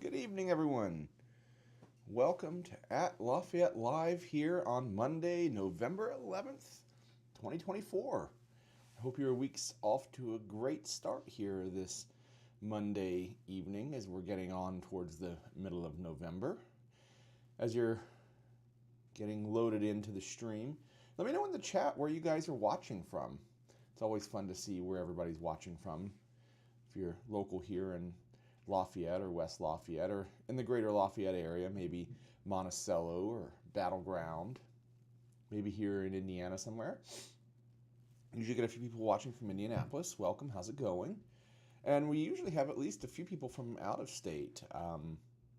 Good evening, everyone. Welcome to At Lafayette Live here on Monday, November 11th, 2024. I hope your week's off to a great start here this Monday evening as we're getting on towards the middle of November. As you're getting loaded into the stream, let me know in the chat where you guys are watching from. It's always fun to see where everybody's watching from. If you're local here in Lafayette or West Lafayette or in the Greater Lafayette area, maybe Monticello or Battleground, maybe here in Indiana somewhere. Usually get a few people watching from Indianapolis. Welcome, how's it going? And we usually have at least a few people from out of state.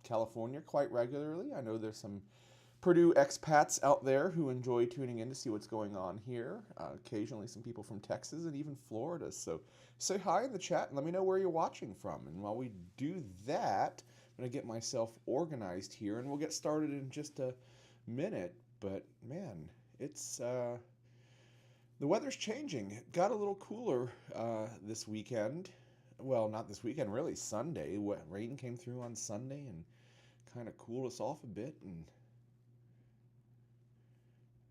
California quite regularly. I know there's some Purdue expats out there who enjoy tuning in to see what's going on here. Occasionally some people from Texas and even Florida. So say hi in the chat and let me know where you're watching from. And while we do that, I'm going to get myself organized here and we'll get started in just a minute. But man, it's the weather's changing. It got a little cooler this weekend. Well, not this weekend, really Sunday. Rain came through on Sunday and kind of cooled us off a bit, and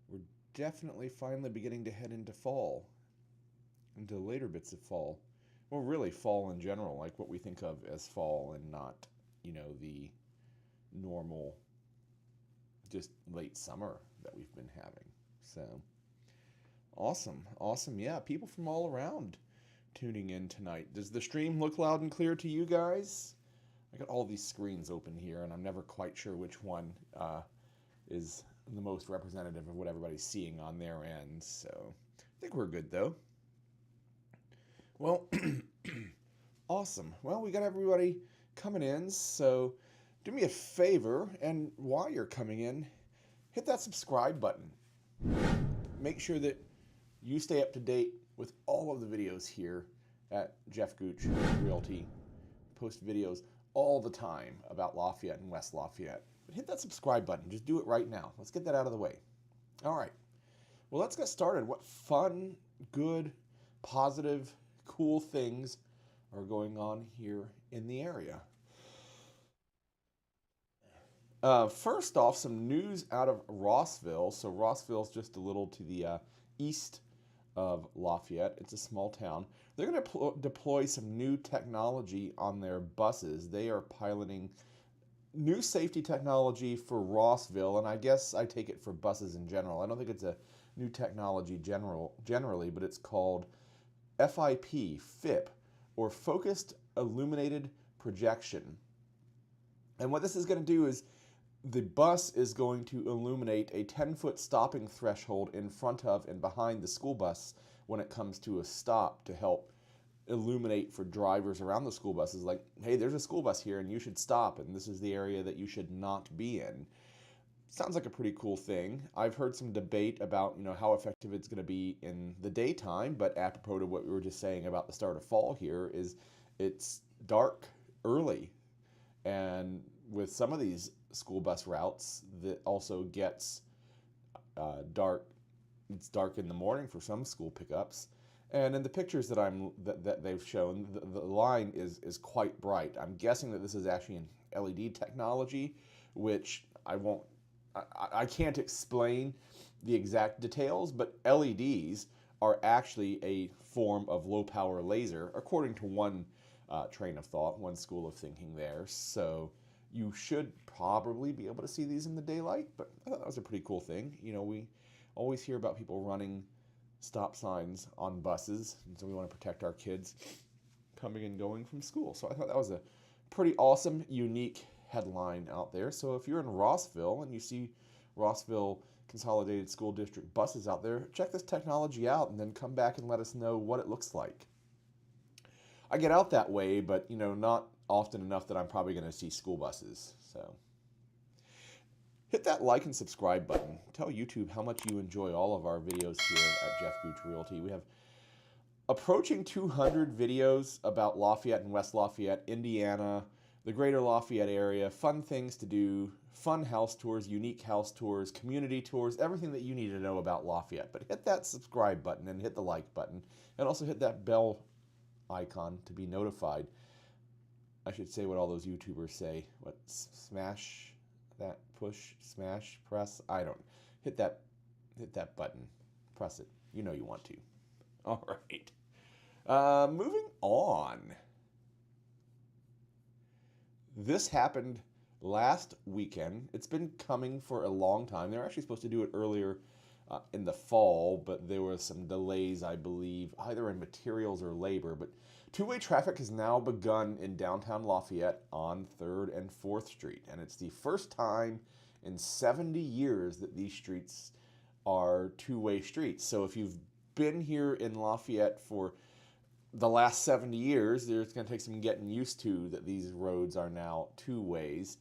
we're definitely finally beginning to head into fall, into later bits of fall. Well, really fall in general, like what we think of as fall and not, the normal just late summer that we've been having. So awesome. Yeah, people from all around tuning in tonight. Does the stream look loud and clear to you guys? I got all these screens open here and I'm never quite sure which one is the most representative of what everybody's seeing on their end. So I think we're good though. Well, awesome. Well, we got everybody coming in, so do me a favor, and while you're coming in, hit that subscribe button. Make sure that you stay up to date with all of the videos here at Geoff Gooch Realty. Post videos all the time about Lafayette and West Lafayette. But hit that subscribe button. Just do it right now. Let's get that out of the way. All right. Well, let's get started. What fun, good, positive, cool things are going on here in the area? First off, some news out of Rossville. So Rossville's just a little to the east of Lafayette. It's a small town. They're going to deploy some new technology on their buses. They are piloting new safety technology for Rossville, and I guess I take it for buses in general. I don't think it's a new technology generally, but it's called FIP, or Focused Illuminated Projection. And what this is going to do is the bus is going to illuminate a 10-foot stopping threshold in front of and behind the school bus when it comes to a stop, to help illuminate for drivers around the school buses, like, hey, there's a school bus here and you should stop, and this is the area that you should not be in. Sounds like a pretty cool thing. I've heard some debate about, how effective it's going to be in the daytime, but apropos to what we were just saying about the start of fall here, is it's dark early, and with some of these school bus routes that also gets dark. It's dark in the morning for some school pickups, and in the pictures that they've shown, the line is quite bright. I'm guessing that this is actually an LED technology, which I can't explain the exact details, but LEDs are actually a form of low power laser, according to one train of thought, one school of thinking there. So you should probably be able to see these in the daylight, but I thought that was a pretty cool thing. We always hear about people running stop signs on buses, and so we want to protect our kids coming and going from school. So I thought that was a pretty awesome, unique headline out there. So if you're in Rossville and you see Rossville Consolidated School District buses out there, check this technology out and then come back and let us know what it looks like. I get out that way, but not often enough that I'm probably going to see school buses. So hit that like and subscribe button. Tell YouTube how much you enjoy all of our videos here at Geoff Gooch Realty. We have approaching 200 videos about Lafayette and West Lafayette, Indiana, the Greater Lafayette area, fun things to do, fun house tours, unique house tours, community tours, everything that you need to know about Lafayette. But hit that subscribe button and hit the like button, and also hit that bell icon to be notified. I should say what all those YouTubers say. What, smash that, push, smash, press? I don't. Hit that button. Press it. You know you want to. All right. Moving on. This happened last weekend. It's been coming for a long time. They were actually supposed to do it earlier in the fall, but there were some delays, I believe, either in materials or labor. But two-way traffic has now begun in downtown Lafayette on 3rd and 4th Street. And it's the first time in 70 years that these streets are two-way streets. So if you've been here in Lafayette for the last 70 years, there's going to take some getting used to that these roads are now two ways.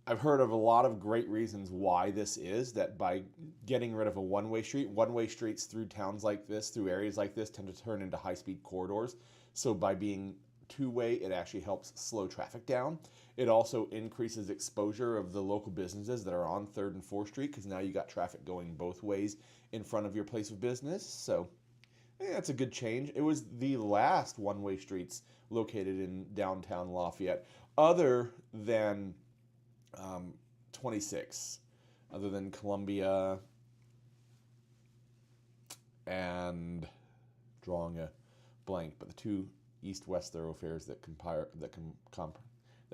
I've heard of a lot of great reasons why this is, that by getting rid of a one-way streets through towns like this, through areas like this, tend to turn into high-speed corridors. So by being two-way, it actually helps slow traffic down. It also increases exposure of the local businesses that are on 3rd and 4th Street, because now you got traffic going both ways in front of your place of business. So yeah, that's a good change. It was the last one-way streets located in downtown Lafayette, other than 26, other than Columbia and drawing a blank, but the two east-west thoroughfares that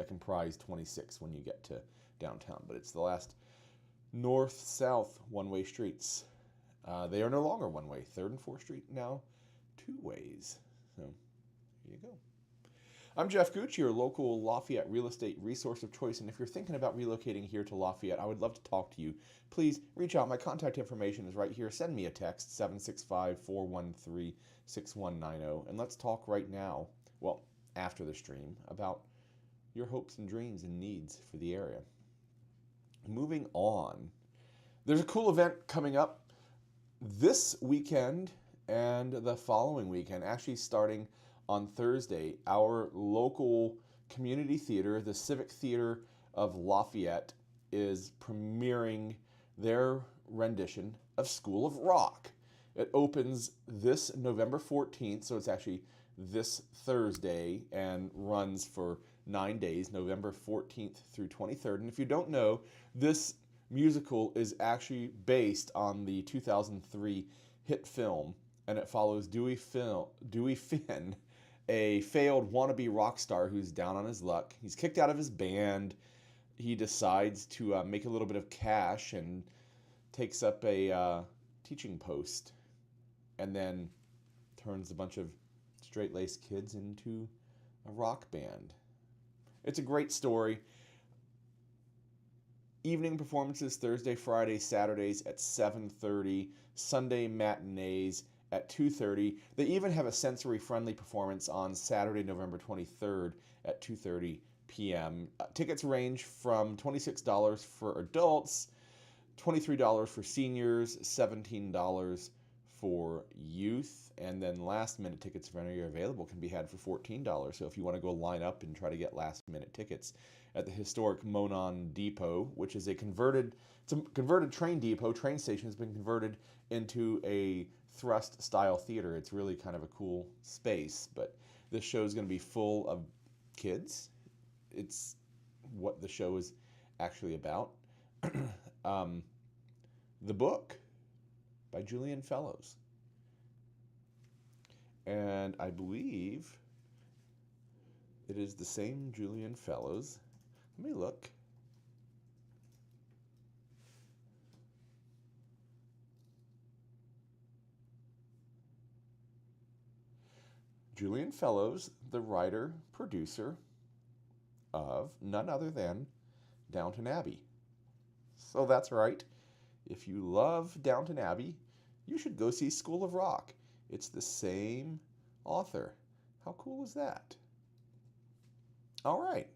comprise 26 when you get to downtown. But it's the last north-south one-way streets. They are no longer one-way. 3rd and 4th Street now two ways. So there you go. I'm Jeff Gooch, your local Lafayette real estate resource of choice. And if you're thinking about relocating here to Lafayette, I would love to talk to you. Please reach out. My contact information is right here. Send me a text, 765-413-6190. And let's talk right now, well, after the stream, about your hopes and dreams and needs for the area. Moving on, there's a cool event coming up this weekend and the following weekend, actually starting on Thursday. Our local community theater, the Civic Theater of Lafayette, is premiering their rendition of School of Rock. It opens this November 14th, so it's actually this Thursday, and runs for 9 days, November 14th through 23rd. And if you don't know, this musical is actually based on the 2003 hit film, and it follows Dewey Finn, a failed wannabe rock star who's down on his luck. He's kicked out of his band. He decides to make a little bit of cash and takes up a teaching post, and then turns a bunch of straight-laced kids into a rock band. It's a great story. Evening performances Thursday, Friday, Saturdays at 7:30. Sunday matinees at 2:30. They even have a sensory-friendly performance on Saturday, November 23rd at 2:30 p.m. Tickets range from $26 for adults, $23 for seniors, $17 for youth, and then last-minute tickets, if any are available, can be had for $14. So if you want to go line up and try to get last-minute tickets at the historic Monon Depot, which is a converted train depot. Train station has been converted into a thrust-style theater. It's really kind of a cool space, but this show is going to be full of kids. It's what the show is actually about. The book by Julian Fellows. And I believe it is the same Julian Fellows. Let me look. Julian Fellows, the writer, producer of none other than Downton Abbey. So that's right. If you love Downton Abbey, you should go see School of Rock. It's the same author. How cool is that? All right.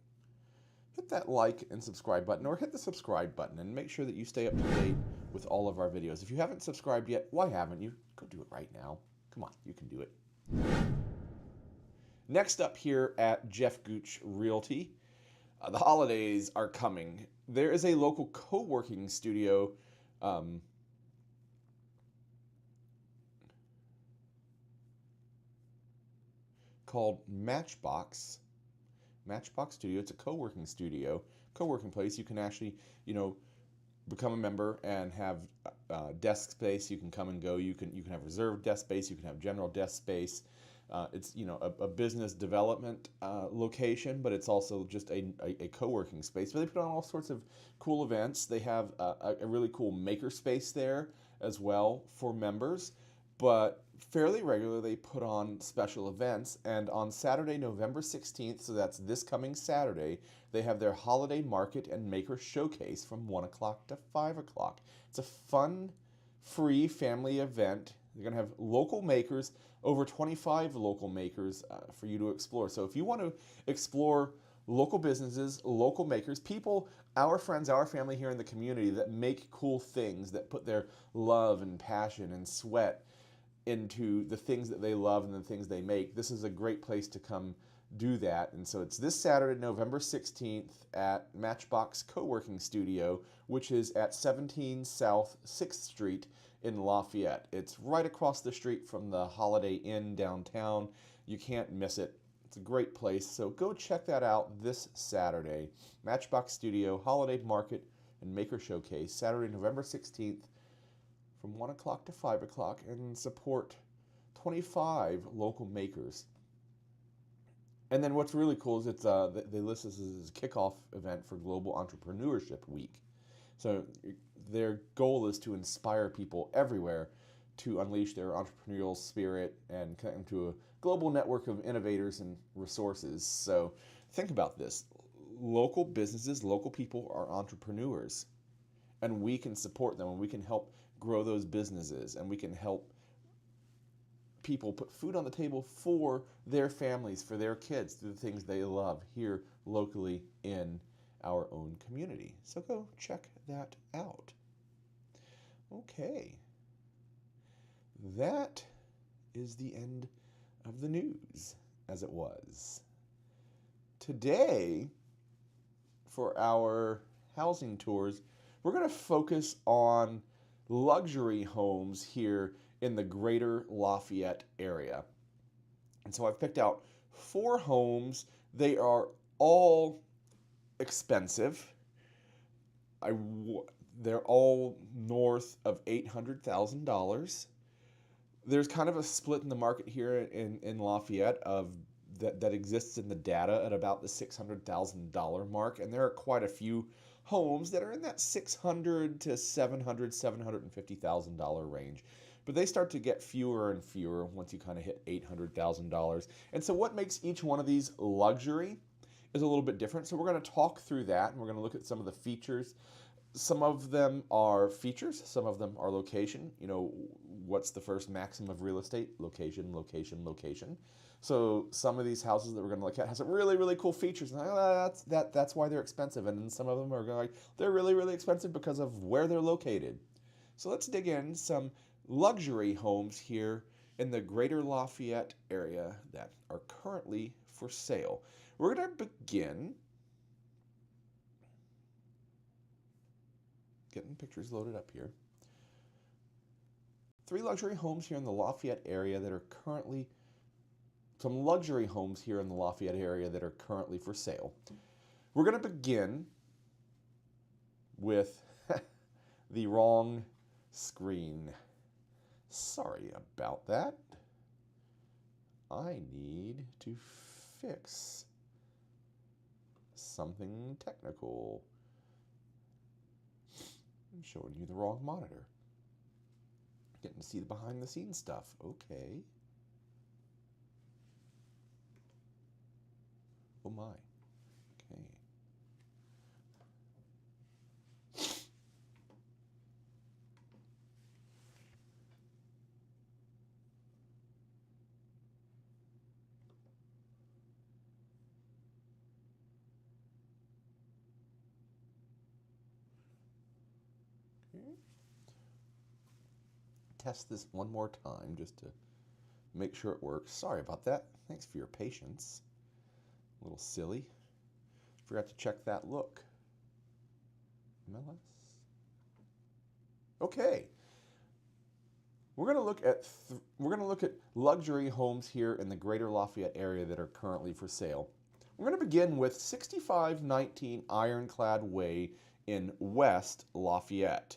Hit that like and subscribe button, or hit the subscribe button, and make sure that you stay up to date with all of our videos. If you haven't subscribed yet, why haven't you? Go do it right now. Come on, you can do it. Next up here at Jeff Gooch Realty, the holidays are coming. There is a local co-working studio called Matchbox Matchbox Studio. It's a co-working studio, co-working place. You can actually, become a member and have desk space. You can come and go. You can have reserved desk space. You can have general desk space. It's a business development location, but it's also just a co-working space. But they put on all sorts of cool events. They have a really cool maker space there as well for members. But fairly regularly, they put on special events. And on Saturday, November 16th, so that's this coming Saturday, they have their holiday market and maker showcase from 1 o'clock to 5 o'clock. It's a fun, free family event. They're going to have local makers, over 25 local makers for you to explore. So if you want to explore local businesses, local makers, people, our friends, our family here in the community that make cool things, that put their love and passion and sweat into the things that they love and the things they make, this is a great place to come do that. And so it's this Saturday, November 16th at Matchbox Co-working Studio, which is at 17 South 6th Street in Lafayette. It's right across the street from the Holiday Inn downtown. You can't miss it. It's a great place. So go check that out this Saturday. Matchbox Studio, Holiday Market and Maker Showcase, Saturday, November 16th from 1 o'clock to 5 o'clock, and support 25 local makers. And then what's really cool is they list this as a kickoff event for Global Entrepreneurship Week. So their goal is to inspire people everywhere to unleash their entrepreneurial spirit and come to a global network of innovators and resources. So think about this. Local businesses, local people are entrepreneurs, and we can support them, and we can help grow those businesses, and we can help people put food on the table for their families, for their kids, through the things they love here locally in our own community. So go check that out. Okay. That is the end of the news as it was. Today, for our housing tours, we're going to focus on luxury homes here in the Greater Lafayette area. And so I've picked out 4 homes. They are all expensive. They're all north of $800,000. There's kind of a split in the market here in Lafayette that exists in the data at about the $600,000 mark, and there are quite a few homes that are in that $600,000 to $750,000 range. But they start to get fewer and fewer once you kind of hit $800,000. And so what makes each one of these luxury is a little bit different. So we're going to talk through that, and we're going to look at some of the features. Some of them are features, some of them are location. What's the first maxim of real estate? Location, location, location. So some of these houses that we're going to look at have some really, really cool features. And that's why they're expensive. And then some of them are going, they're really, really expensive because of where they're located. So let's dig in some luxury homes here in the Greater Lafayette area that are currently for sale. We're going to begin getting pictures loaded up here. 3 luxury homes here in the Lafayette area that are currently, some luxury homes here in the Lafayette area that are currently for sale. We're going to begin with the wrong screen. Sorry about that. I need to fix something technical. I'm showing you the wrong monitor. Getting to see the behind the scenes stuff. Okay. Oh my. Okay. Test this one more time just to make sure it works. Sorry about that. Thanks for your patience. A little silly. Forgot to check that look. MLS. Okay. We're going to look at luxury homes here in the Greater Lafayette area that are currently for sale. We're going to begin with 6519 Ironclad Way in West Lafayette.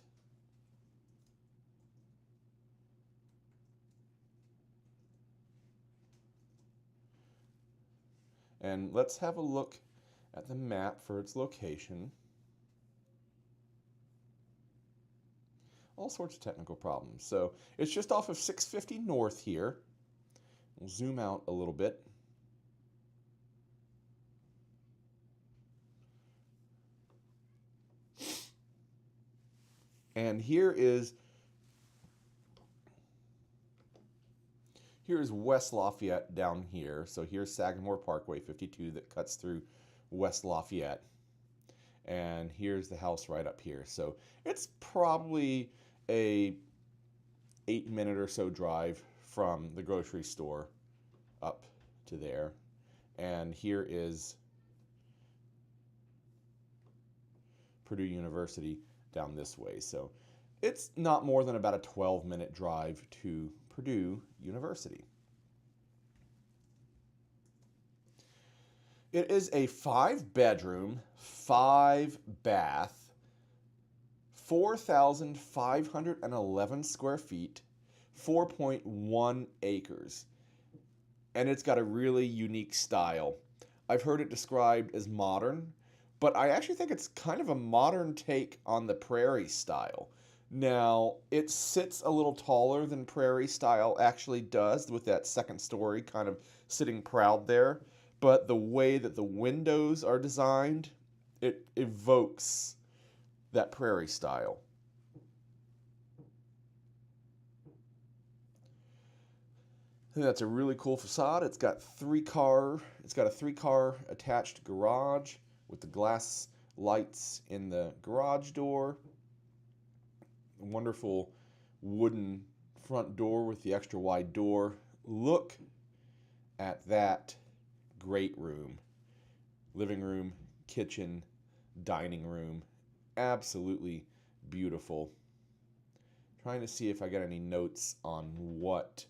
And let's have a look at the map for its location. All sorts of technical problems. So it's just off of 650 North here. We'll zoom out a little bit. And here is West Lafayette down here. So here's Sagamore Parkway 52 that cuts through West Lafayette. And here's the house right up here. So it's probably a 8-minute or so drive from the grocery store up to there. And here is Purdue University down this way. So it's not more than about a 12-minute drive to Purdue University. It is a 5-bedroom, 5-bath, 4,511 square feet, 4.1 acres. And it's got a really unique style. I've heard it described as modern, but I actually think it's kind of a modern take on the prairie style. Now, it sits a little taller than prairie style actually does, with that second story kind of sitting proud there. But the way that the windows are designed, it evokes that prairie style. I think that's a really cool facade. It's got a 3-car attached garage with the glass lights in the garage door. A wonderful wooden front door with the extra wide door. Look at that great room. Living room, kitchen, dining room. Absolutely beautiful. Trying to see if I got any notes on what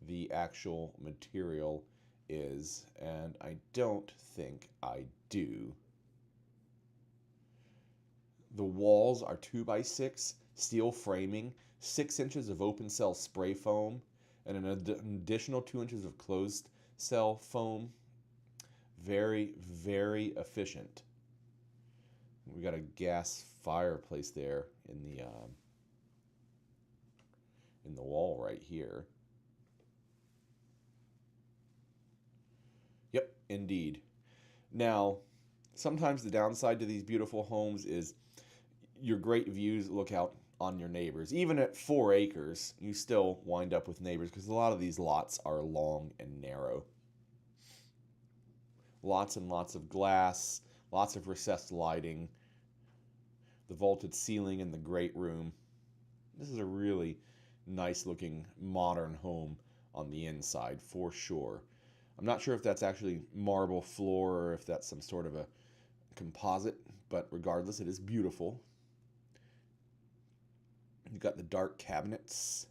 the actual material is, and I don't think I do. The walls are 2x6 steel framing, 6 inches of open cell spray foam, and an additional 2 inches of closed cell foam. Very, very efficient. We got a gas fireplace there in the wall right here. Yep, indeed. Now, sometimes the downside to these beautiful homes is your great views look out on your neighbors. Even at 4 acres, you still wind up with neighbors because a lot of these lots are long and narrow. Lots and lots of glass, lots of recessed lighting, the vaulted ceiling in the great room. This is a really nice looking modern home on the inside for sure. I'm not sure if that's actually marble floor or if that's some sort of a composite, but regardless, it is beautiful. You've got the dark cabinets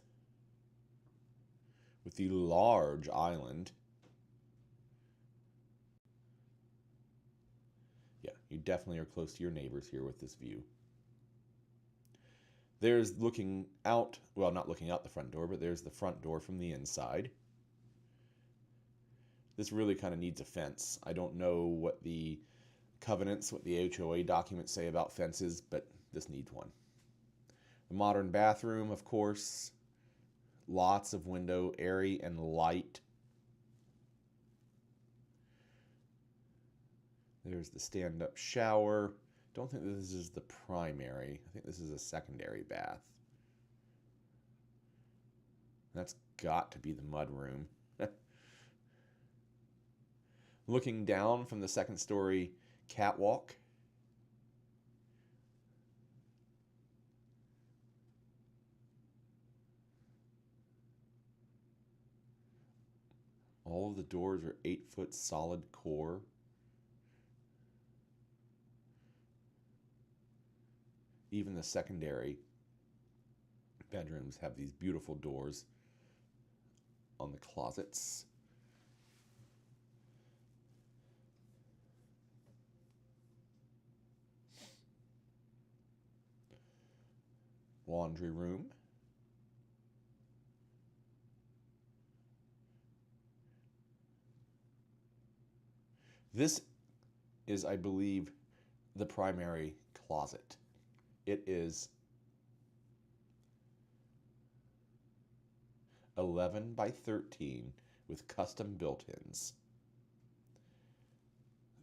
with the large island. Yeah, you definitely are close to your neighbors here with this view. There's looking out, well, not looking out the front door, but there's the front door from the inside. This really kind of needs a fence. I don't know what the covenants, what the HOA documents say about fences, but this needs one. The modern bathroom, of course. Lots of window, airy and light. There's the stand-up shower. Don't think this is the primary. I think this is a secondary bath. That's got to be the mud room. Looking down from the second story catwalk. All of the doors are 8-foot solid core. Even the secondary bedrooms have these beautiful doors on the closets. laundry room. This is, I believe, the primary closet. It is 11 by 13 with custom built-ins.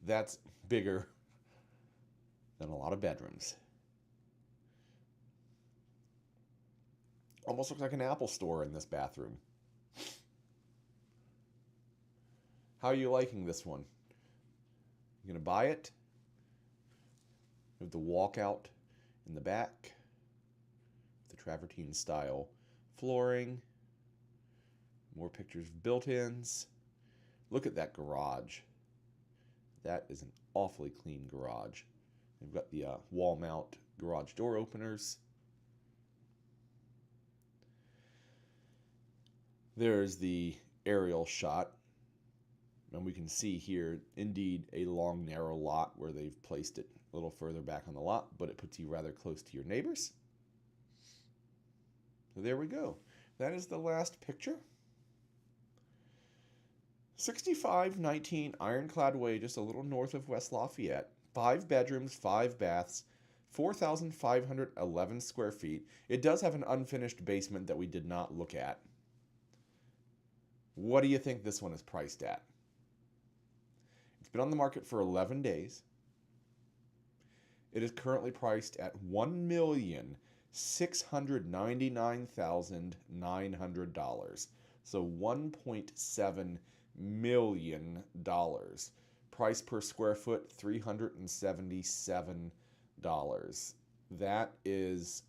That's bigger than a lot of bedrooms. Almost looks like an Apple store in this bathroom. How are you liking this one? You gonna buy it? With the walkout in the back, the travertine style flooring, more pictures of built-ins. Look at that garage. That is an awfully clean garage. We've got the wall mount garage door openers. There's the aerial shot. And we can see here, indeed, a long, narrow lot where they've placed it a little further back on the lot, but it puts you rather close to your neighbors. So there we go. That is the last picture. 6519 Ironclad Way, just a little north of West Lafayette. 5 bedrooms, 5 baths, 4,511 square feet. It does have an unfinished basement that we did not look at. What do you think this one is priced at? It's been on the market for 11 days. It is currently priced at $1,699,900. So $1.7 million. Price per square foot, $377. That is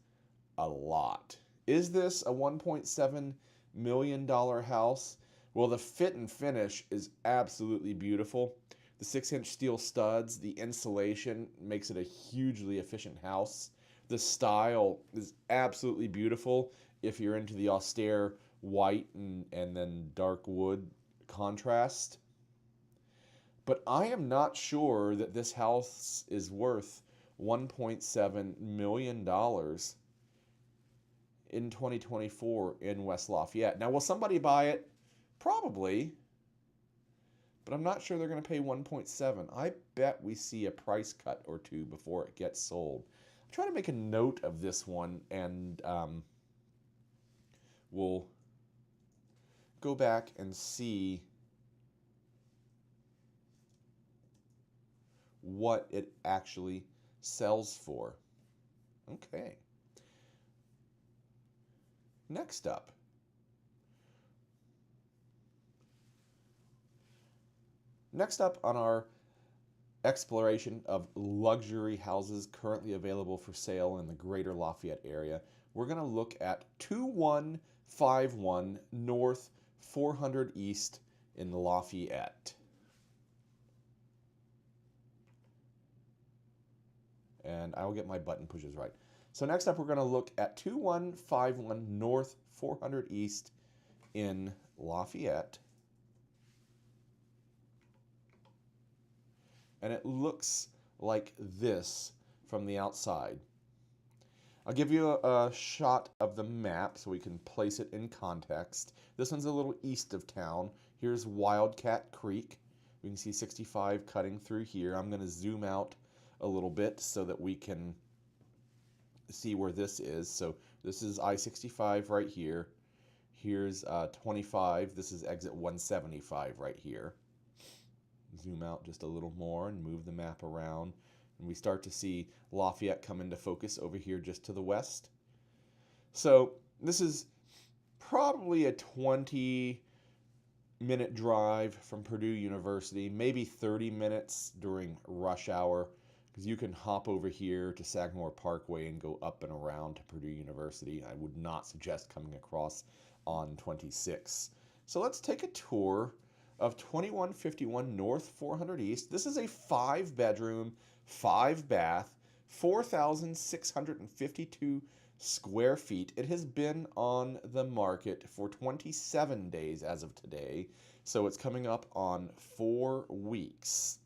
a lot. Is this a $1.7 million house? Well, the fit and finish is absolutely beautiful. The 6-inch steel studs, the insulation makes it a hugely efficient house. The style is absolutely beautiful if you're into the austere white and then dark wood contrast. But I am not sure that this house is worth $1.7 million in 2024 in West Lafayette. Now, will somebody buy it? Probably. But I'm not sure they're going to pay 1.7. I bet we see a price cut or two before it gets sold. I'm trying to make a note of this one, and we'll go back and see what it actually sells for. Okay. Next up. Next up on our exploration of luxury houses currently available for sale in the Greater Lafayette area, we're going to look at 2151 North 400 East in Lafayette. And I will get my button pushes right. So next up, we're going to look at 2151 North 400 East in Lafayette. And it looks like this from the outside. I'll give you a shot of the map so we can place it in context. This one's a little east of town. Here's Wildcat Creek. We can see 65 cutting through here. I'm going to zoom out a little bit so that we can see where this is. So this is I-65 right here. Here's 25. This is exit 175 right here. Zoom out just a little more and move the map around. And we start to see Lafayette come into focus over here just to the west. So this is probably a 20-minute drive from Purdue University, maybe 30 minutes during rush hour, because you can hop over here to Sagamore Parkway and go up and around to Purdue University. I would not suggest coming across on 26. So let's take a tour of 2151 North 400 East. This is a 5-bedroom, 5-bath, 4,652 square feet. It has been on the market for 27 days as of today, so it's coming up on 4 weeks.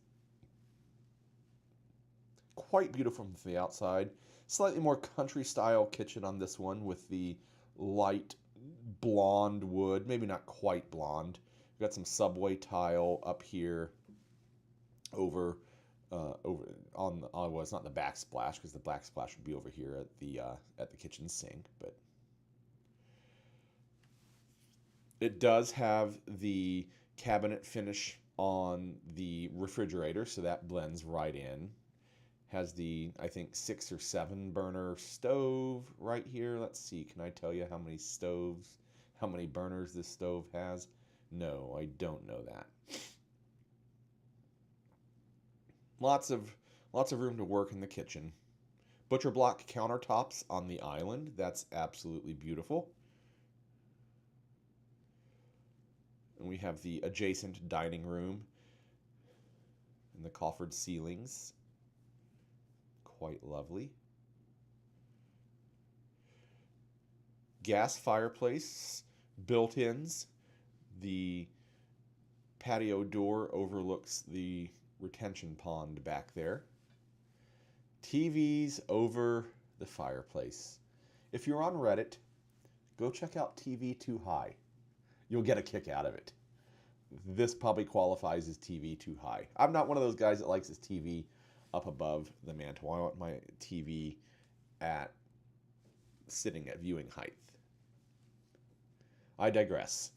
quite beautiful from the outside. Slightly more country-style kitchen on this one with the light blonde wood, maybe not quite blonde. We've got some subway tile up here over on the, well, it's not the backsplash because the backsplash would be over here at the kitchen sink, but it does have the cabinet finish on the refrigerator, so that blends right in. Has the, I think, 6 or 7 burner stove right here. Let's see, can I tell you how many burners this stove has? No, I don't know that. Lots of room to work in the kitchen. Butcher block countertops on the island. That's absolutely beautiful. And we have the adjacent dining room and the coffered ceilings. Quite lovely. Gas fireplace, built-ins. The patio door overlooks the retention pond back there. TVs over the fireplace. If you're on Reddit, go check out TV Too High. You'll get a kick out of it. This probably qualifies as TV Too High. I'm not one of those guys that likes his TV up above the mantle. I want my TV sitting at viewing height. I digress.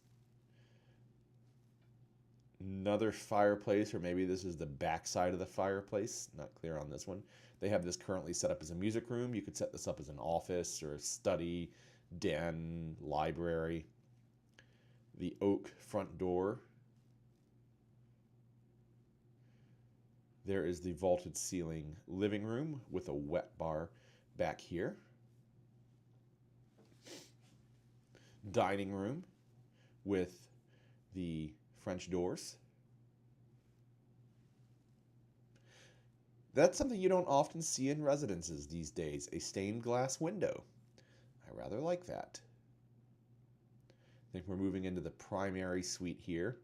Another fireplace, or maybe this is the back side of the fireplace. Not clear on this one. They have this currently set up as a music room. You could set this up as an office or a study, den, library. The oak front door. There is the vaulted ceiling living room with a wet bar back here. Dining room with the French doors. That's something you don't often see in residences these days, a stained glass window. I rather like that. I think we're moving into the primary suite here.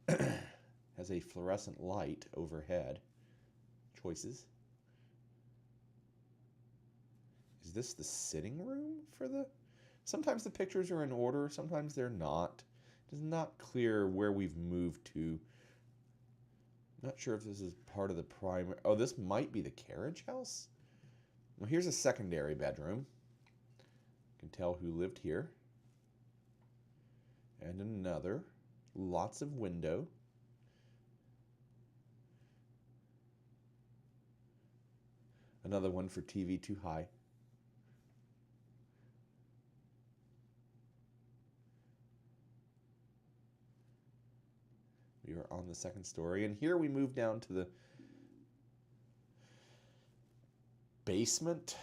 Has a fluorescent light overhead. Choices. Is this the sitting room for the... Sometimes the pictures are in order, sometimes they're not. It is not clear where we've moved to. I'm not sure if this is part of the primary... Oh, this might be the carriage house? Well, here's a secondary bedroom. You can tell who lived here. And another. Lots of window. Another one for TV Too High. We are on the second story, and here we move down to the basement,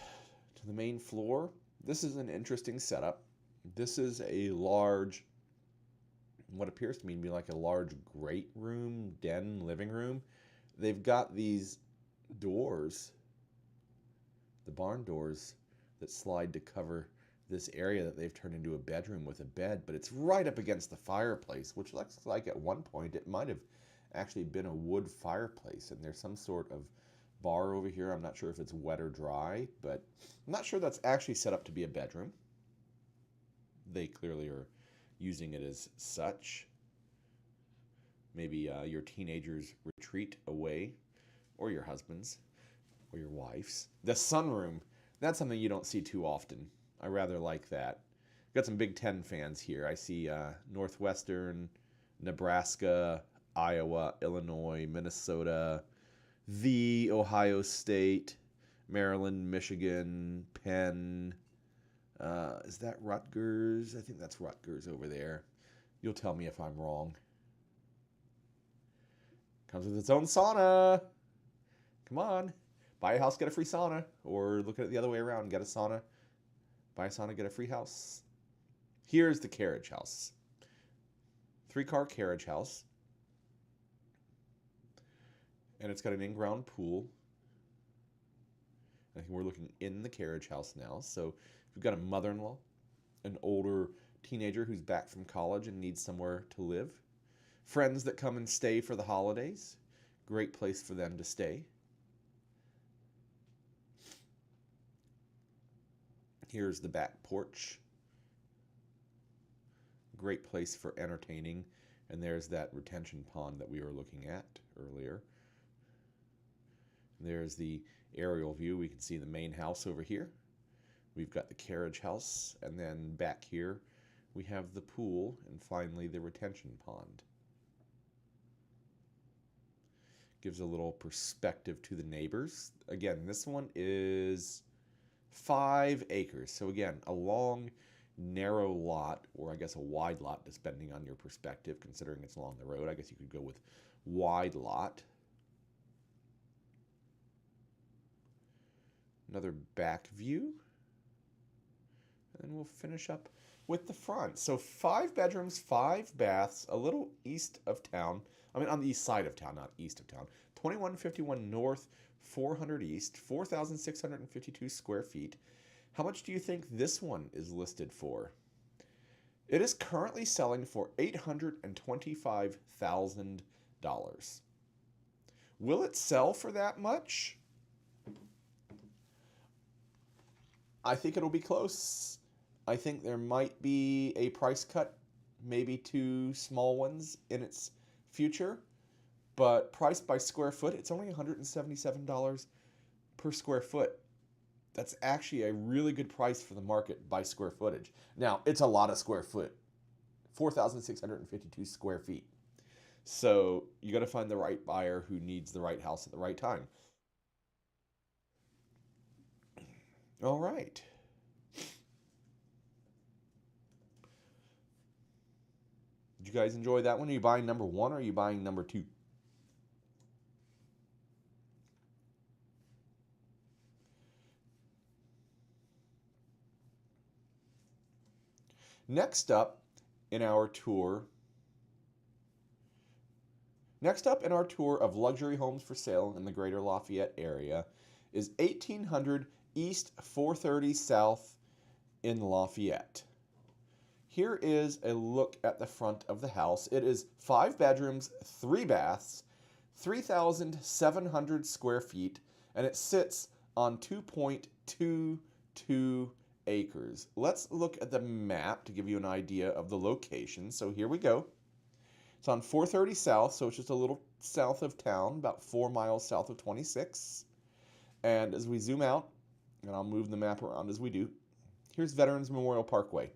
to the main floor. This is an interesting setup. This is a large, what appears to me to be like a large great room, den, living room. They've got these doors, the barn doors, that slide to cover this area that they've turned into a bedroom with a bed, but it's right up against the fireplace, which looks like at one point it might have actually been a wood fireplace, and there's some sort of bar over here. I'm not sure if it's wet or dry, but I'm not sure that's actually set up to be a bedroom. They clearly are using it as such. Maybe your teenager's retreat away, or your husband's, or your wife's. The sunroom, that's something you don't see too often. I rather like that. Got some Big Ten fans here. I see Northwestern, Nebraska, Iowa, Illinois, Minnesota, the Ohio State, Maryland, Michigan, Penn. Is that Rutgers? I think that's Rutgers over there. You'll tell me if I'm wrong. Comes with its own sauna. Come on. Buy a house, get a free sauna. Or look at it the other way around. Get a sauna. Buy a sauna, get a free house. Here's the carriage house. 3-car carriage house. And it's got an in-ground pool. I think we're looking in the carriage house now. So we've got a mother-in-law, an older teenager who's back from college and needs somewhere to live. Friends that come and stay for the holidays. Great place for them to stay. Here's the back porch. Great place for entertaining. And there's that retention pond that we were looking at earlier. There's the aerial view. We can see the main house over here. We've got the carriage house, and then back here we have the pool, and finally the retention pond. Gives a little perspective to the neighbors. Again, this one is 5 acres. So again, a long, narrow lot, or I guess a wide lot, depending on your perspective, considering it's along the road. I guess you could go with wide lot. Another back view. And we'll finish up with the front. So 5 bedrooms, 5 baths, a little east of town. I mean, on the east side of town, not east of town. 2151 north, 400 east, 4,652 square feet. How much do you think this one is listed for? It is currently selling for $825,000. Will it sell for that much? I think it'll be close. I think there might be a price cut, maybe 2 small ones in its future, but priced by square foot, it's only $177 per square foot. That's actually a really good price for the market by square footage. Now, it's a lot of square foot, 4,652 square feet. So you got to find the right buyer who needs the right house at the right time. All right. Did you guys enjoy that one? Are you buying number 1 or are you buying number 2? Next up in our tour of luxury homes for sale in the Greater Lafayette area is 1800 East 430 South in Lafayette. Here is a look at the front of the house. It is 5 bedrooms, 3 baths, 3,700 square feet, and it sits on 2.22 acres. Let's look at the map to give you an idea of the location. So here we go. It's on 430 South, so it's just a little south of town, about 4 miles south of 26. And as we zoom out, and I'll move the map around as we do, here's Veterans Memorial Parkway,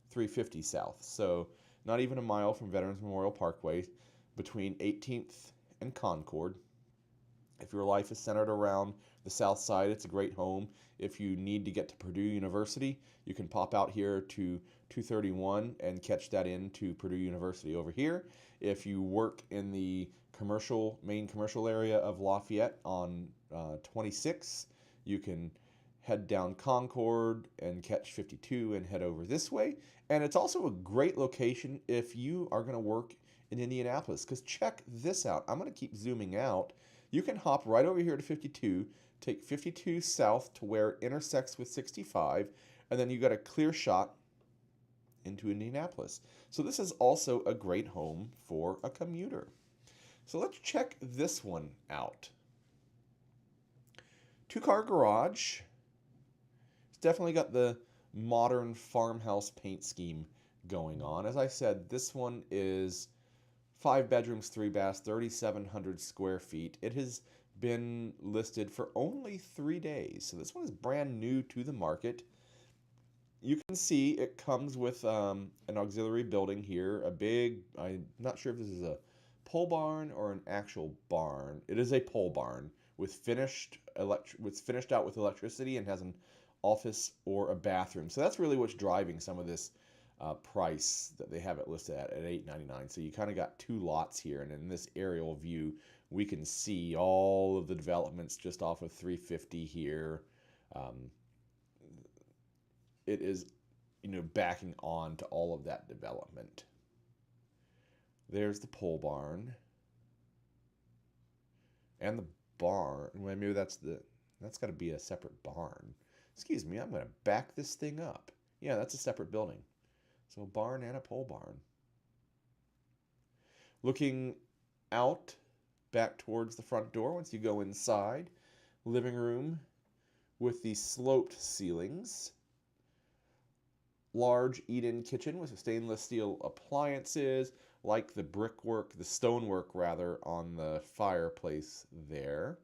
350 South. So not even a mile from Veterans Memorial Parkway, between 18th and Concord. If your life is centered around the south side, it's a great home. If you need to get to Purdue University, you can pop out here to 231 and catch that into Purdue University over here. If you work in the main commercial area of Lafayette on 26, you can head down Concord and catch 52 and head over this way. And it's also a great location if you are going to work in Indianapolis, because check this out. I'm going to keep zooming out. You can hop right over here to 52, take 52 south to where it intersects with 65, and then you got a clear shot into Indianapolis. So this is also a great home for a commuter. So let's check this one out. 2-car garage. It's definitely got the modern farmhouse paint scheme going on. As I said, this one is 5 bedrooms, 3 baths, 3,700 square feet. It has been listed for only 3 days. So this one is brand new to the market. You can see it comes with an auxiliary building here, I'm not sure if this is a pole barn or an actual barn. It is a pole barn with finished out with electricity and has an office or a bathroom. So that's really what's driving some of this price that they have it listed at $899. So you kind of got 2 lots here, and in this aerial view we can see all of the developments just off of 350 here. It is, backing on to all of that development. There's the pole barn and the barn. Well, maybe that's got to be a separate barn. Excuse me, I'm going to back this thing up. Yeah, that's a separate building. So a barn and a pole barn. Looking out back towards the front door, once you go inside, living room with the sloped ceilings. large eat-in kitchen with stainless steel appliances, like the brickwork, the stonework rather, on the fireplace there.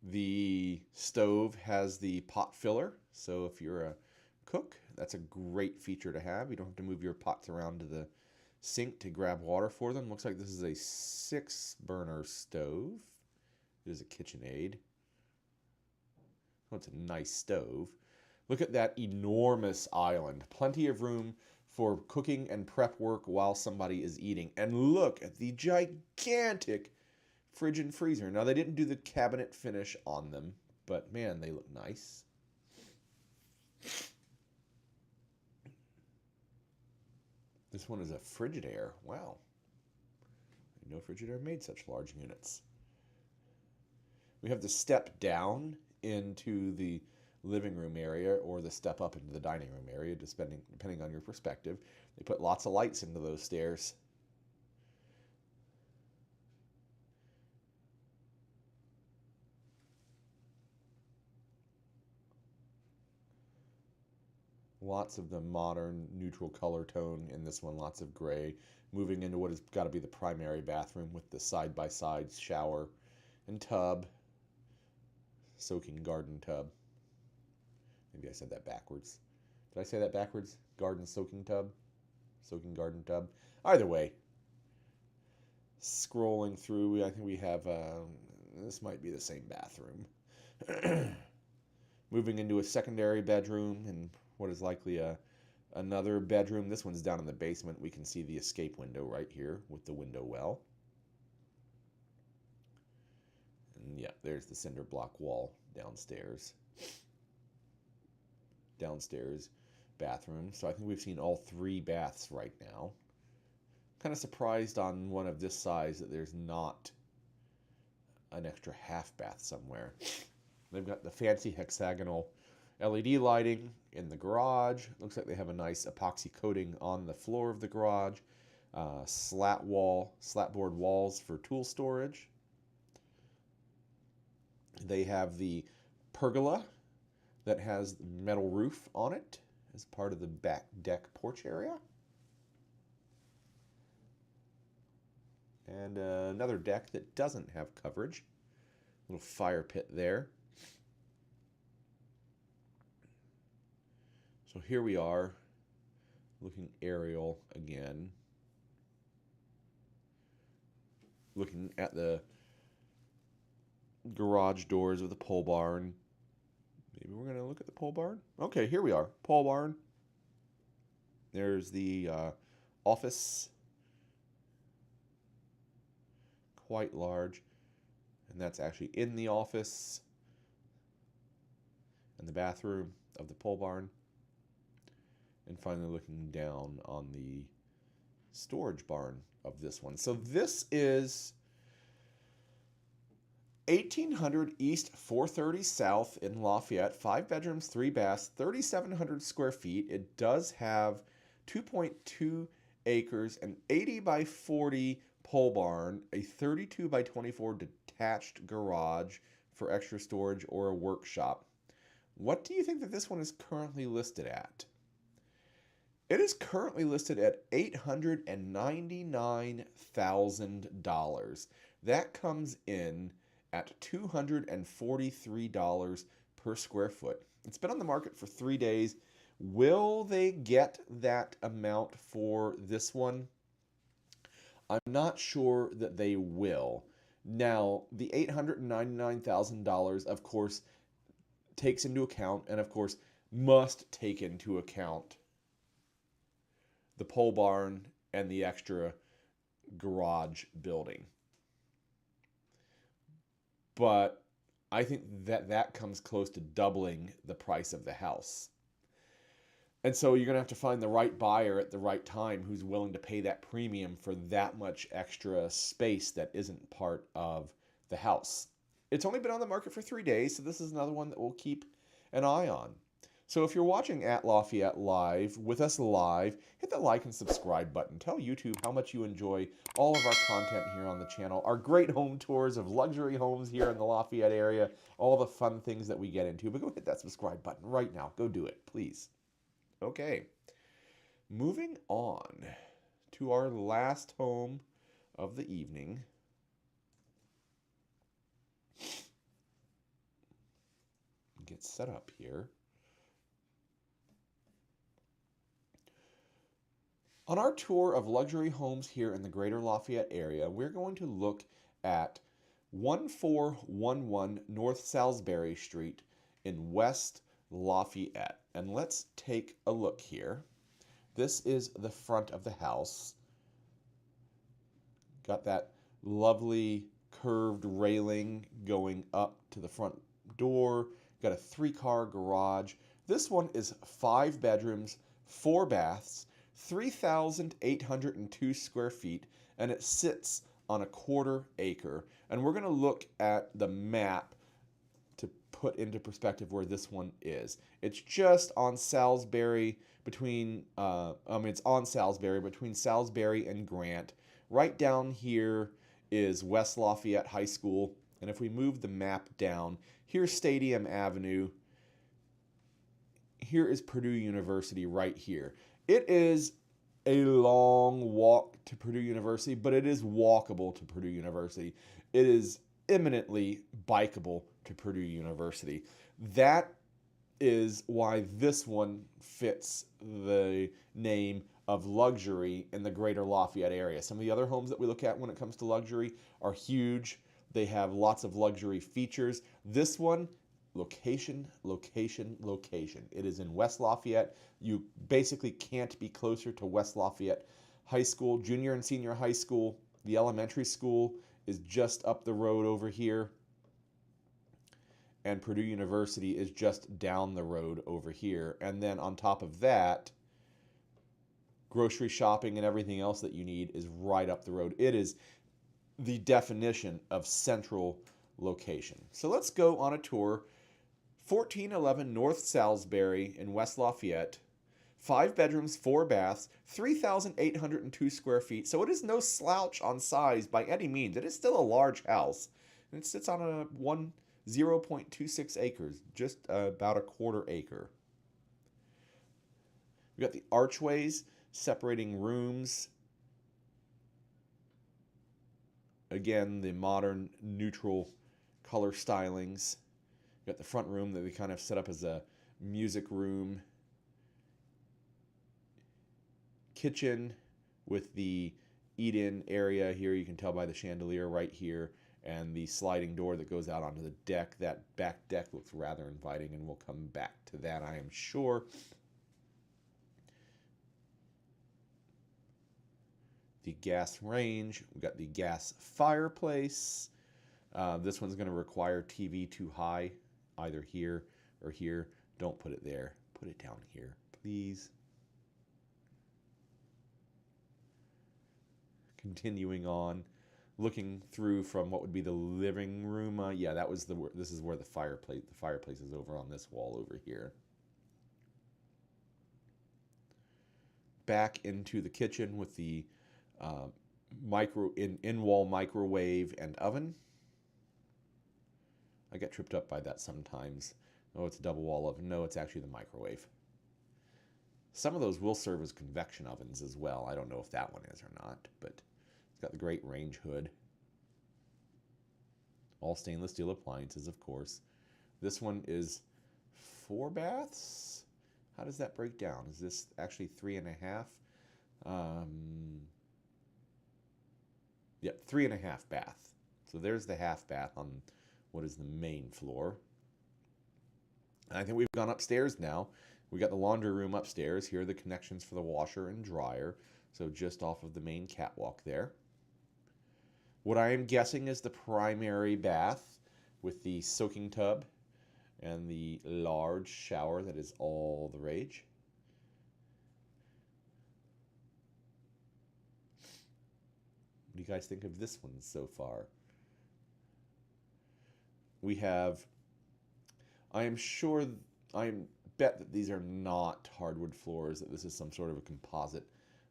The stove has the pot filler, so if you're a cook, that's a great feature to have. You don't have to move your pots around to the sink to grab water for them. Looks like this is a 6-burner stove. It is a KitchenAid. Oh, it's a nice stove. Look at that enormous island. Plenty of room for cooking and prep work while somebody is eating. And look at the gigantic fridge and freezer. Now, they didn't do the cabinet finish on them, but man, they look nice. This one is a Frigidaire. Wow. No Frigidaire made such large units. We have the step down into the living room area or the step up into the dining room area, depending on your perspective. They put lots of lights into those stairs. Lots of the modern neutral color tone in this one, lots of gray, moving into what has got to be the primary bathroom with the side-by-side shower and tub, soaking garden tub. Maybe I said that backwards. Did I say that backwards? Garden soaking tub? Soaking garden tub? Either way, scrolling through, I think we have, this might be the same bathroom. Moving into a secondary bedroom and what is likely another bedroom. This one's down in the basement. We can see the escape window right here with the window well. And yeah, there's the cinder block wall downstairs. Downstairs bathroom. So I think we've seen all 3 baths right now. Kind of surprised on one of this size that there's not an extra half bath somewhere. They've got the fancy hexagonal LED lighting in the garage. Looks like they have a nice epoxy coating on the floor of the garage. Slatboard walls for tool storage. They have the pergola that has metal roof on it as part of the back deck porch area. And another deck that doesn't have coverage. Little fire pit there. So here we are, looking aerial again. Looking at the garage doors of the pole barn. Maybe we're going to look at the pole barn. Okay, here we are, pole barn. There's the office. Quite large. And that's actually in the office. And the bathroom of the pole barn. And finally looking down on the storage barn of this one. So this is 1800 East 430 South in Lafayette. 5 bedrooms, 3 baths, 3,700 square feet. It does have 2.2 acres, an 80 by 40 pole barn, a 32 by 24 detached garage for extra storage or a workshop. What do you think that this one is currently listed at? It is currently listed at $899,000. That comes in at $243 per square foot. It's been on the market for 3 days. Will they get that amount for this one? I'm not sure that they will. Now, the $899,000, of course, takes into account, and of course, must take into account the pole barn and the extra garage building. But I think that comes close to doubling the price of the house. And so you're going to have to find the right buyer at the right time who's willing to pay that premium for that much extra space that isn't part of the house. It's only been on the market for 3 days, so this is another one that we'll keep an eye on. So if you're watching at Lafayette Live, with us live, hit the like and subscribe button. Tell YouTube how much you enjoy all of our content here on the channel, our great home tours of luxury homes here in the Lafayette area, all the fun things that we get into. But go hit that subscribe button right now. Go do it, please. Okay, moving on to our last home of the evening. Get set up here. On our tour of luxury homes here in the Greater Lafayette area, we're going to look at 1411 North Salisbury Street in West Lafayette. And let's take a look here. This is the front of the house. Got that lovely curved railing going up to the front door. Got a 3-car garage. This one is 5 bedrooms, 4 baths, 3,802 square feet, and it sits on a 1/4 acre. And we're going to look at the map to put into perspective where this one is. It's just on Salisbury it's on Salisbury between Salisbury and Grant. Right down here is West Lafayette High School. And if we move the map down, here's Stadium Avenue. Here is Purdue University right here. It is a long walk to Purdue University, but it is walkable to Purdue University. It is eminently bikeable to Purdue University. That is why this one fits the name of luxury in the Greater Lafayette area. Some of the other homes that we look at when it comes to luxury are huge. They have lots of luxury features. This one, location, location, location. It is in West Lafayette. You basically can't be closer to West Lafayette High School, junior and senior high school. The elementary school is just up the road over here. And Purdue University is just down the road over here. And then on top of that, grocery shopping and everything else that you need is right up the road. It is the definition of central location. So let's go on a tour. 1411 North Salisbury in West Lafayette. 5 bedrooms, 4 baths, 3,802 square feet. So it is no slouch on size by any means. It is still a large house. And it sits on a 0.26 acres, just about a 1/4 acre. We got the archways separating rooms. Again, the modern neutral color stylings. We got the front room that we kind of set up as a music room. Kitchen with the eat-in area here. You can tell by the chandelier right here. And the sliding door that goes out onto the deck. That back deck looks rather inviting, and we'll come back to that, I am sure. The gas range. We've got the gas fireplace. This one's going to require TV too high, either here or here. Don't put it there. Put it down here, please. Continuing on. Looking through from what would be the living room. Yeah, this is where the fireplace is over on this wall over here. Back into the kitchen with the in-wall microwave and oven. I get tripped up by that sometimes. Oh, it's a double wall oven. No, it's actually the microwave. Some of those will serve as convection ovens as well. I don't know if that one is or not, but it's got the great range hood. All stainless steel appliances, of course. This one is 4 baths. How does that break down? Is this actually 3.5? Yep, 3.5 bath. So there's the half bath on what is the main floor. And I think we've gone upstairs now. We got the laundry room upstairs. Here are the connections for the washer and dryer. So just off of the main catwalk there. What I am guessing is the primary bath with the soaking tub and the large shower that is all the rage. What do you guys think of this one so far? We have, I am bet that these are not hardwood floors, that this is some sort of a composite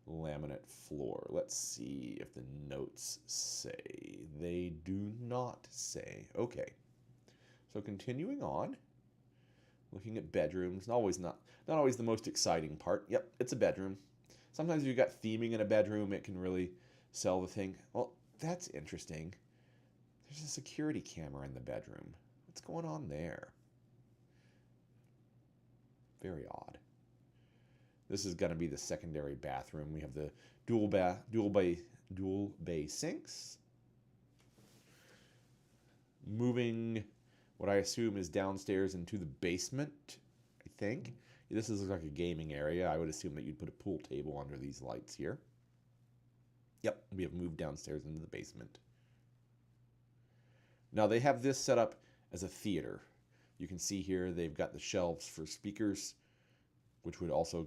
laminate floor. Let's see if the notes say. They do not say. Okay. So continuing on, looking at bedrooms, not always the most exciting part. Yep, it's a bedroom. Sometimes if you've got theming in a bedroom, it can really sell the thing. Well, that's interesting. There's a security camera in the bedroom. What's going on there? Very odd. This is going to be the secondary bathroom. We have the dual bay sinks. Moving what I assume is downstairs into the basement, I think. This is like a gaming area. I would assume that you'd put a pool table under these lights here. Yep, we have moved downstairs into the basement. Now they have this set up as a theater. You can see here they've got the shelves for speakers, which would also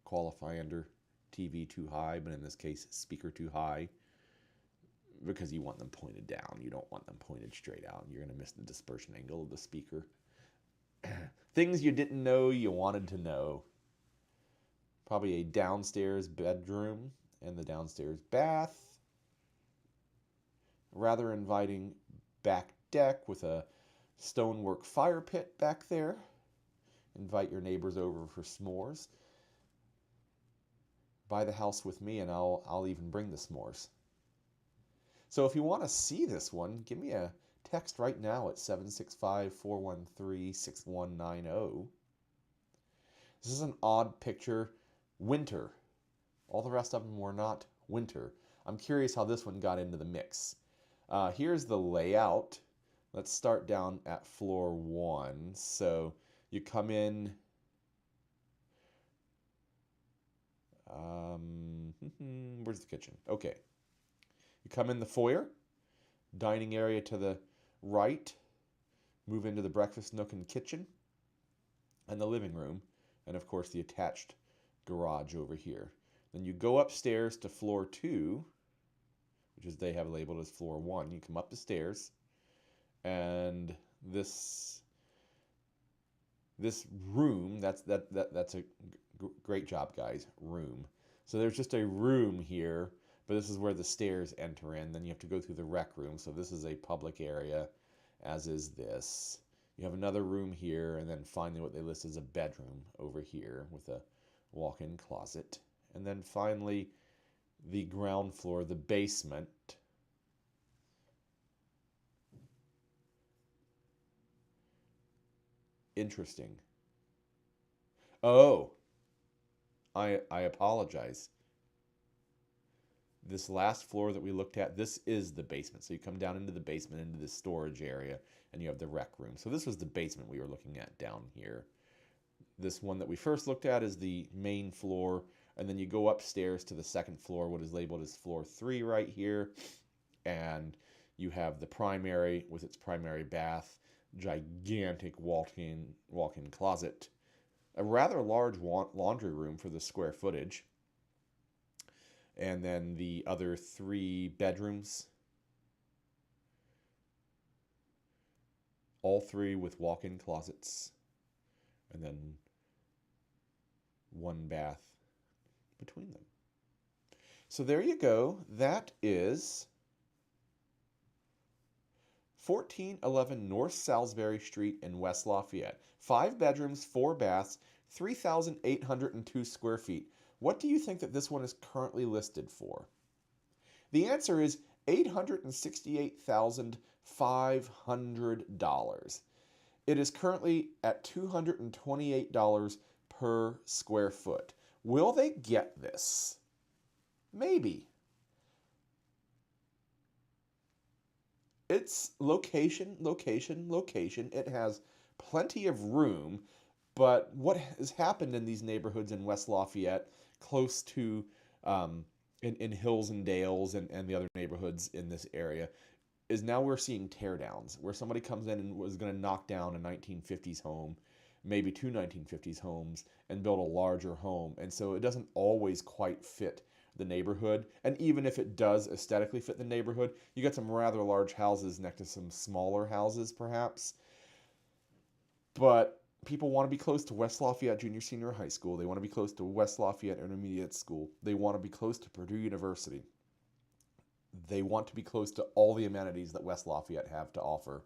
qualify under TV too high, but in this case, speaker too high, because you want them pointed down. You don't want them pointed straight out. You're going to miss the dispersion angle of the speaker. Things you didn't know you wanted to know. Probably a downstairs bedroom and the downstairs bath. Rather inviting back deck with a stonework fire pit back there. Invite your neighbors over for s'mores. Buy the house with me and I'll even bring the s'mores. So if you want to see this one, give me a text right now at 765-413-6190. This is an odd picture. Winter. All the rest of them were not winter. I'm curious how this one got into the mix. Here's the layout. Let's start down at floor 1. So you come in. Where's the kitchen? Okay. You come in the foyer, dining area to the right, move into the breakfast nook and kitchen, and the living room, and of course the attached garage over here. Then you go upstairs to floor 2, which is they have labeled as floor 1. You come up the stairs, and this room, that's a great job, guys, room. So there's just a room here, but this is where the stairs enter in. Then you have to go through the rec room. So this is a public area, as is this. You have another room here, and then finally what they list as a bedroom over here with a walk-in closet. And then finally the ground floor, the basement. Interesting. Oh, I apologize. This last floor that we looked at, this is the basement. So you come down into the basement, into the storage area, and you have the rec room. So this was the basement we were looking at down here. This one that we first looked at is the main floor, and then you go upstairs to the second floor, what is labeled as floor 3 right here, and you have the primary with its primary bath, gigantic walk-in closet, a rather large laundry room for the square footage, and then the other 3 bedrooms, all 3 with walk-in closets, and then 1 bath between them. So there you go. That is 1411 North Salisbury Street in West Lafayette. 5 bedrooms, 4 baths, 3,802 square feet. What do you think that this one is currently listed for? The answer is $868,500. It is currently at $228 per square foot. Will they get this? Maybe. It's location, location, location. It has plenty of room, but what has happened in these neighborhoods in West Lafayette, close to in Hills and Dales and the other neighborhoods in this area, is now we're seeing teardowns, where somebody comes in and was going to knock down a 1950s home, maybe 2 1950s homes, and build a larger home. And so it doesn't always quite fit the neighborhood. And even if it does aesthetically fit the neighborhood, you get some rather large houses next to some smaller houses, perhaps. But People want to be close to West Lafayette Junior Senior High School. They want to be close to West Lafayette Intermediate School. They want to be close to Purdue University. They want to be close to all the amenities that West Lafayette have to offer.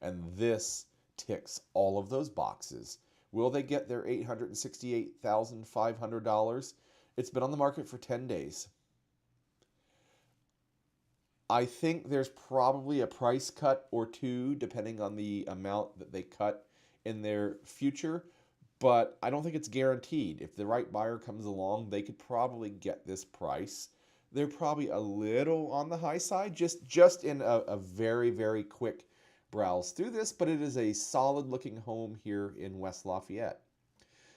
And this ticks all of those boxes. Will they get their $868,500? It's been on the market for 10 days. I think there's probably a price cut or two, depending on the amount that they cut in their future, but I don't think it's guaranteed. If the right buyer comes along, they could probably get this price. They're probably a little on the high side, just in a very, very quick browse through this, but it is a solid looking home here in West Lafayette.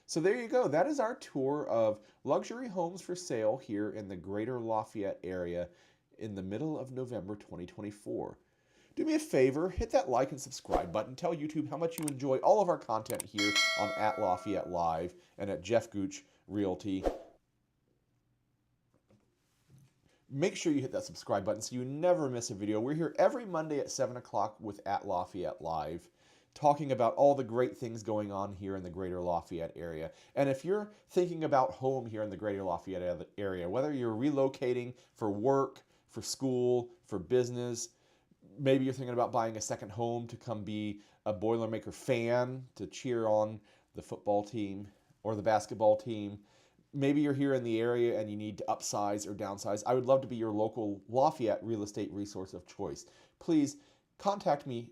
So there you go. That is our tour of luxury homes for sale here in the Greater Lafayette area in the middle of November 2024. Do me a favor, hit that like and subscribe button. Tell YouTube how much you enjoy all of our content here on at Lafayette Live and at Geoff Gooch Realty. Make sure you hit that subscribe button so you never miss a video. We're here every Monday at 7 o'clock with at Lafayette Live, talking about all the great things going on here in the Greater Lafayette area. And if you're thinking about home here in the Greater Lafayette area, whether you're relocating for work, for school, for business, maybe you're thinking about buying a second home to come be a Boilermaker fan, to cheer on the football team or the basketball team. Maybe you're here in the area and you need to upsize or downsize. I would love to be your local Lafayette real estate resource of choice. Please contact me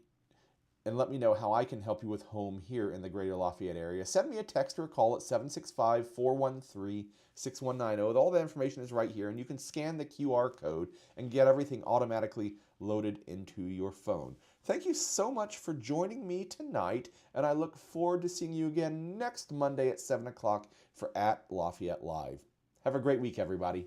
and let me know how I can help you with home here in the Greater Lafayette area. Send me a text or a call at 765-413-6190. All the information is right here, and you can scan the QR code and get everything automatically loaded into your phone. Thank you so much for joining me tonight, and I look forward to seeing you again next Monday at 7 o'clock for at Lafayette Live. Have a great week, everybody.